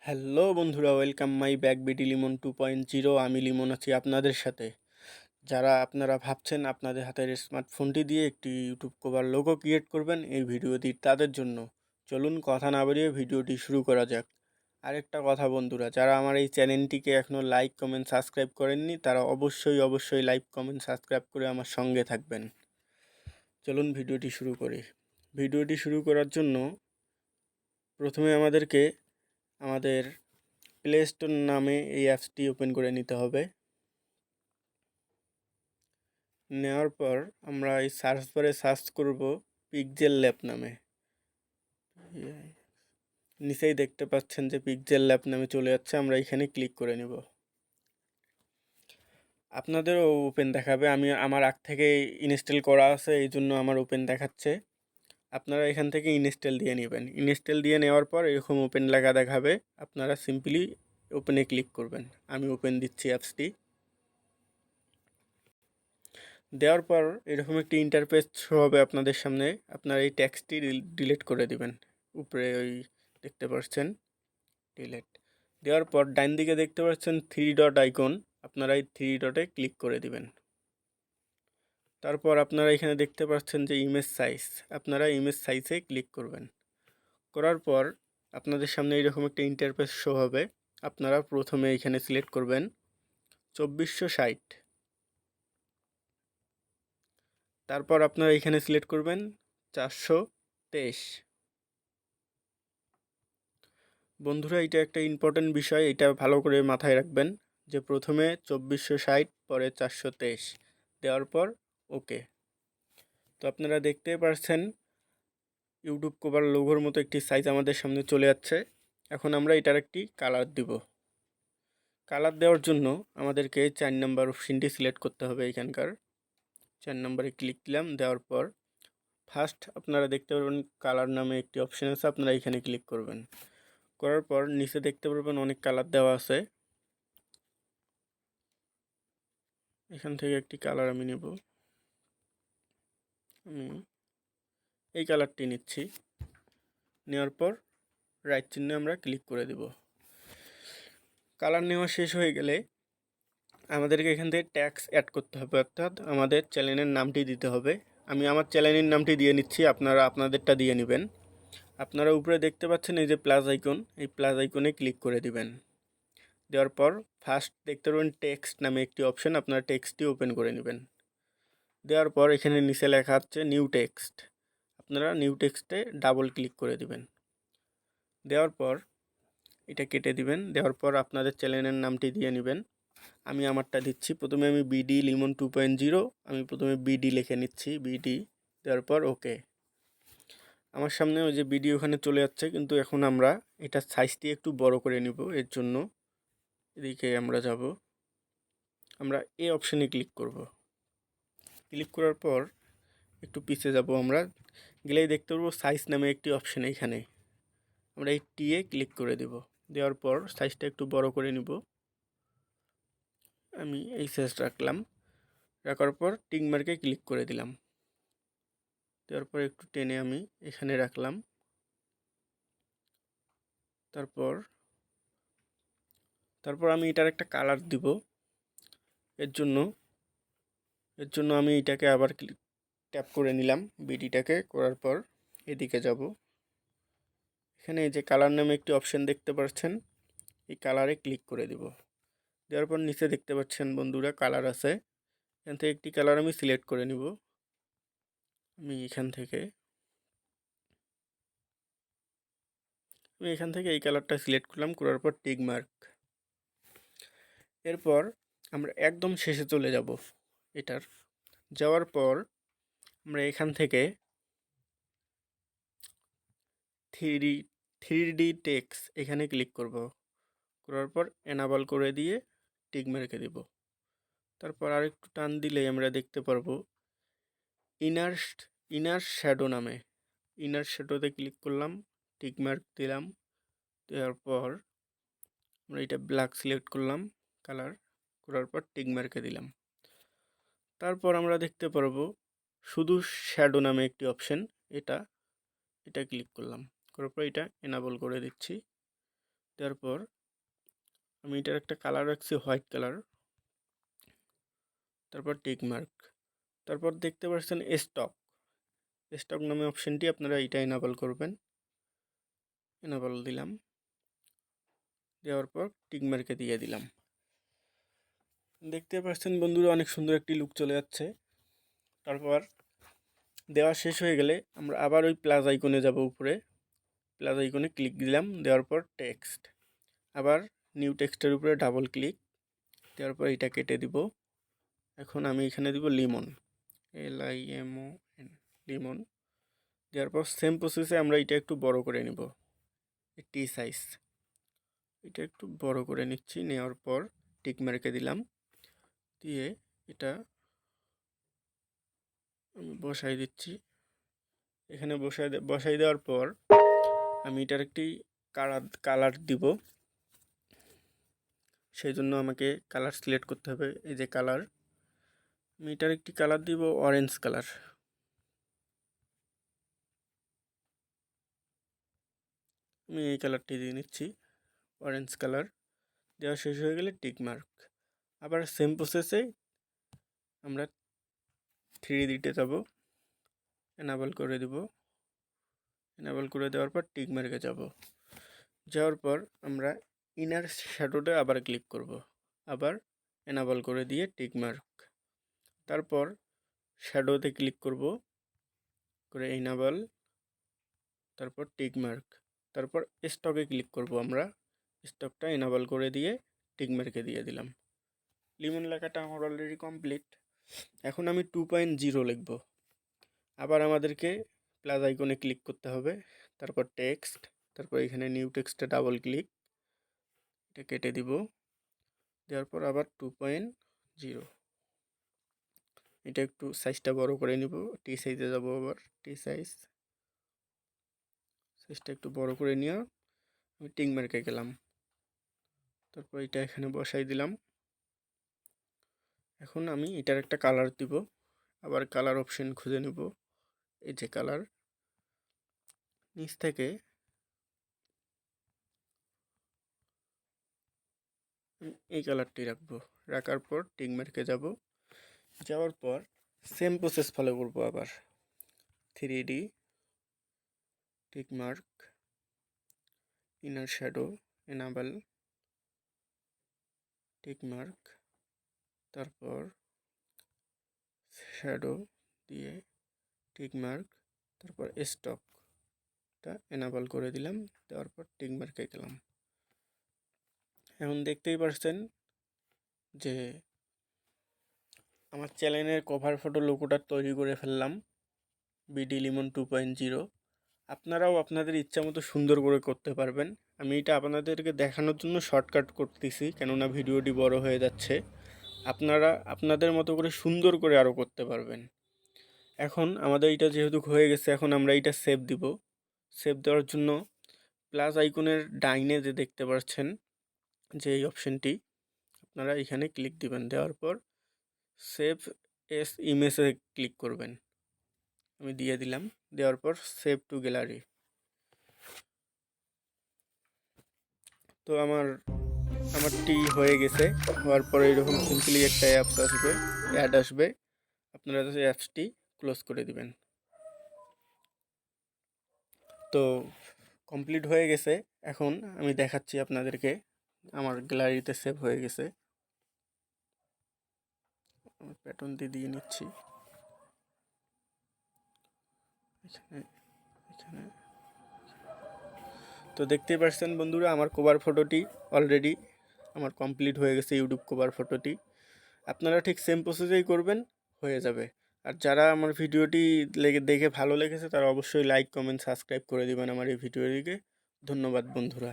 Hello বন্ধুরা, welcome my back BD Limon 2.0। আমি লিমন আছি আপনাদের সাথে। যারা আপনারা ভাবছেন আপনাদের হাতের স্মার্টফোনটি দিয়ে একটি ইউটিউব কভার লোগো ক্রিয়েট করবেন, এই ভিডিওটি তাদের জন্য। চলুন কথা না বাড়িয়ে ভিডিওটি শুরু করা যাক। আরেকটা কথা বন্ধুরা, যারা আমার এই চ্যানেলটিকে এখনও লাইক কমেন্ট সাবস্ক্রাইব করেননি, তারা অবশ্যই লাইক কমেন্ট সাবস্ক্রাইব করে আমার সঙ্গে থাকবেন। চলুন ভিডিওটি শুরু করি। ভিডিওটি শুরু করার জন্য প্রথমে আমাদেরকে আমাদের প্লে স্টোর নামে এই অ্যাপসটি ওপেন করে নিতে হবে। নেওয়ার পর আমরা এই সার্চ বারে সার্চ করব পিক্সেল ল্যাব নামে। নিচেই দেখতে পাচ্ছেন যে পিক্সেল ল্যাব নামে চলে যাচ্ছে, আমরা এখানে ক্লিক করে নেব। আপনাদেরও ওপেন দেখাবে, আমার আগ থেকে ইনস্টল করা আছে, এই জন্য আমার ওপেন দেখাচ্ছে। আপনারা এখান থেকে ইনস্টল দিয়ে নেবেন। ইনস্টল দিয়ে নেওয়ার পর এরকম ওপেন লেখা দেখাবে, আপনারা সিম্পলি ওপেনে ক্লিক করবেন। আমি ওপেন দিচ্ছি অ্যাপসটি। দেওয়ার পর এরকম একটি ইন্টারফেস শো হবে আপনাদের সামনে। আপনারা এই ট্যাক্সটি ডিলিট করে দিবেন। উপরে ওই দেখতে পাচ্ছেন ডিলিট। দেওয়ার পর ডান দিকে দেখতে পাচ্ছেন 3 ডট আইকন, আপনারা এই 3 ডটে ক্লিক করে দিবেন। তারপর আপনারা এখানে দেখতে পাচ্ছেন যে ইমেজ সাইজ, আপনারা ইমেজ সাইজে ক্লিক করবেন। করার পর আপনাদের সামনে এরকম একটা ইন্টারফেস শো হবে। আপনারা প্রথমে এখানে সিলেক্ট করবেন 2460। তারপর আপনারা এখানে সিলেক্ট করবেন 423। বন্ধুরা, এটা একটা ইম্পর্ট্যান্ট বিষয়, এটা ভালো করে মাথায় রাখবেন যে প্রথমে 2460, পরে 423 দেওয়ার পর ওকে। তো আপনারা দেখতে পাচ্ছেন ইউটিউব কভার লোগোর মতো একটি সাইজ আমাদের সামনে চলে যাচ্ছে। এখন আমরা এটার একটি কালার দিব। কালার দেওয়ার জন্য আমাদেরকে 4 নম্বর অপশনটি সিলেক্ট করতে হবে। এখানকার 4 নম্বরে ক্লিক দিলাম। দেওয়ার পর ফার্স্ট আপনারা দেখতে পারবেন কালার নামে একটি অপশন আছে, আপনারা এখানে ক্লিক করবেন। করার পর নিচে দেখতে পারবেন অনেক কালার দেওয়া আছে। এখান থেকে একটি কালার আমি নেব। আমি এই কালারটি নিচ্ছি। নেওয়ার পর রাইট চিহ্নে আমরা ক্লিক করে দেব। কালার নেওয়া শেষ হয়ে গেলে আমাদেরকে এখান থেকে ট্যাক্স অ্যাড করতে হবে, অর্থাৎ আমাদের চ্যানেলের নামটি দিতে হবে। আমি আমার চ্যানেলের নামটি দিয়ে নিচ্ছি, আপনারা আপনাদেরটা দিয়ে নেবেন। আপনারা উপরে দেখতে পাচ্ছেন এই যে প্লাস আইকন, এই প্লাস আইকনে ক্লিক করে দিবেন। দেওয়ার পর ফার্স্ট দেখতে পাবেন টেক্সট নামে একটি অপশন, আপনারা টেক্সটটি ওপেন করে নেবেন। দেওয়ার পর এখানে নিচে লেখা আছে নিউ টেক্সট, আপনারা নিউ টেক্সটে ডাবল ক্লিক করে দিবেন। দেওয়ার পর এটা কেটে দিবেন। দেওয়ার পর আপনাদের চ্যানেলের নামটি দিয়ে নেবেন। আমি আমারটা দিচ্ছি, প্রথমে আমি বিডি লিমন 2.0, আমি প্রথমে বিডি লিখে নিচ্ছি, বিডি। দেওয়ার পর ওকে। আমার সামনে ওই যে বিডি ওখানে চলে যাচ্ছে, কিন্তু এখন আমরা এটার সাইজটি একটু বড় করে নিব। এর জন্য এদিকে আমরা যাব, আমরা এই অপশানে ক্লিক করব। ক্লিক করার পর একটু পিছিয়ে যাব, আমরা গেলেই দেখতে পারবো সাইজ নামে একটি অপশান, এখানে আমরা এই টিয়ে ক্লিক করে দেব। দেওয়ার পর সাইজটা একটু বড় করে নিব, আমি এই সাইজ রাখলাম। রাখার পর টিক মার্কে ক্লিক করে দিলাম। দেওয়ার পর একটু টেনে আমি এখানে রাখলাম। তারপর আমি এটার একটা কালার দিব। এর জন্য আমি এটাকে আবার ট্যাপ করে নিলাম, বিডিটাকে করার পর এদিকে যাব। এখানে এই যে কালার নামে একটি অপশন দেখতে পাচ্ছেন, এই কালারে ক্লিক করে দিব। দেওয়ার পর নিচে দেখতে পাচ্ছেন বন্ধুরা কালার আছে, এখান থেকে একটি কালার আমি সিলেক্ট করে নিব। আমি এখান থেকে এই কালারটা সিলেক্ট করলাম, করার পর টিক মার্ক। এরপর আমরা একদম শেষে চলে যাব। এটার যাওয়ার পর আমরা এখান থেকে থ্রি ডি টেক্স এখানে ক্লিক করব। করার পর এনাবল করে দিয়ে টিক মেরে দেব। তারপর আরেকটু টান দিলেই আমরা দেখতে পারবো ইনার শ্যাডো নামে, ইনার শ্যাডোতে ক্লিক করলাম, টিক মার্ক দিলাম। দেওয়ার পর আমরা এটা ব্ল্যাক সিলেক্ট করলাম কালার, করার পর টিক মার্কে দিলাম। তারপর আমরা দেখতে পারবো শুধু শ্যাডো নামে একটি অপশন, এটা ক্লিক করলাম, করার পর এটা এনাবল করে দিচ্ছি। দেওয়ার পর আমি এটার একটা কালার রাখছি হোয়াইট কালার, তারপর টিক মার্ক। তারপর দেখতে পাচ্ছেন স্টক, স্টক নামে অপশানটি আপনারা এটা এনাবল করবেন। এনাবল দিলাম, দেওয়ার পর টিক মার্কে দিয়ে দিলাম। দেখতে পাচ্ছেন বন্ধুরা অনেক সুন্দর একটি লুক চলে যাচ্ছে। তারপর দেওয়া শেষ হয়ে গেলে আমরা আবার ওই প্লাস আইকনে যাব, উপরে প্লাস আইকনে ক্লিক দিলাম, দেওয়ার পর টেক্সট, আবার নিউ টেক্সটের উপরে ডাবল ক্লিক দেওয়ার পর এটা কেটে দিব। এখন আমি এখানে দিব লিমন, LIMON, লিমন। দেওয়ার পর সেম প্রসেসে আমরা এটা একটু বড় করে নিব, টি সাইজ, এটা একটু বড় করে নিচ্ছি। নেওয়ার পর টিক মার্কে দিলাম, দিয়ে এটা আমি বসাই দিচ্ছি। এখানে বসাই দেওয়ার পর আমি এটার একটি কালার দিব, সেই জন্য আমাকে কালার সিলেক্ট করতে হবে। এই যে কালার, আমি এটার একটি কালার দিব অরেঞ্জ কালার। আমি এই কালারটি দিয়ে নিচ্ছি, অরেঞ্জ কালার। দেওয়া শেষ হয়ে গেলে টিক মার্ক। আবার সেম প্রসেসে আমরা 3Dতে যাব, এনাবল করে দেব। এনাবল করে দেওয়ার পর টিক মার্কে যাব, যাওয়ার পর আমরা ইনার শ্যাডোতে আবার ক্লিক করব, আবার এনাবল করে দিয়ে টিক মার্ক। তারপর শ্যাডোতে ক্লিক করব, করে এনাবল, তারপর টিক মার্ক। তারপর স্টকে ক্লিক করব, আমরা স্টকটা এনাবল করে দিয়ে টিক মার্কে দিয়ে দিলাম। লিমন লেখাটা আমার অলরেডি কমপ্লিট। এখন আমি 2.0 লিখব। আবার আমাদেরকে প্লাস আইকনে ক্লিক করতে হবে, তারপর টেক্সট, তারপর এখানে নিউ টেক্সটে ডাবল ক্লিক, এটা কেটে দিব। দেওয়ার পর আবার 2.0, এটা একটু সাইজটা বড় করে নিব, টি সাইজে যাব। আবার টি সাইজটা একটু বড় করে নিয়ে আমি টিক মার্কে গেলাম। তারপর এটা এখানে বসাই দিলাম। এখন আমি এটার একটা কালার দিব, আবার কালার অপশন খুঁজে নেব। এই যে কালার, নিচ থেকে এই কালারটি রাখবো। রাখার পর টিক মার্কে যাব, যাওয়ার পর সেম প্রসেস ফলো করব। আবার 3D, tick mark, inner shadow, enable, tick mark, তারপর শ্যাডো দিয়ে টিক মার্ক, তারপর স্টকটা এনাবল করে দিলাম। দেওয়ার পর টিক মার্কে গেলাম। এখন দেখতেই পাচ্ছেন যে আমার চ্যানেলের কভার ফটো লোগোটা তৈরি করে ফেললাম, বিডি লিমন 2.0। আপনারাও আপনাদের ইচ্ছা মতো সুন্দর করে করতে পারবেন। আমি এটা আপনাদেরকে দেখানোর জন্য শর্টকাট করতেছি, কেননা ভিডিওটি বড় হয়ে যাচ্ছে। আপনারা আপনাদের মতো করে সুন্দর করে আরও করতে পারবেন। এখন আমাদের এটা যেহেতু হয়ে গেছে, এখন আমরা এটা সেভ দিব। সেভ দেওয়ার জন্য প্লাস আইকনের ডাইনে যে দেখতে পাচ্ছেন যে এই অপশানটি, আপনারা এখানে ক্লিক দিবেন। দেওয়ার পর সেভ এস ইমেজে ক্লিক করবেন, আমি দিয়ে দিলাম। দেওয়ার পর সেভ টু গ্যালারি। তো আমারটি হয়ে গেছে। হওয়ার পরে এরকম সিম্পলি একটা অ্যাপস আসবে, অ্যাড আসবে, আপনারা সেই অ্যাপসটি ক্লোজ করে দিবেন। তো কমপ্লিট হয়ে গেছে। এখন আমি দেখাচ্ছি আপনাদেরকে, আমার গ্যালারিতে সেভ হয়ে গেছে। আমার প্যাটার্নটি দিয়ে নিচ্ছি এখানে এখানে। তো দেখতেই পাচ্ছেন বন্ধুরা, আমার কভার ফটোটি অলরেডি আমার কমপ্লিট হয়ে গেছে, ইউটিউব কভার ফটোটি। আপনারা ঠিক সেম প্রসেসেই করবেন, হয়ে যাবে। আর যারা আমার ভিডিওটি দেখে ভালো লেগেছে তারা অবশ্যই লাইক, কমেন্ট, সাবস্ক্রাইব করে দিবেন আমার এই ভিডিওটিকে। ধন্যবাদ বন্ধুরা।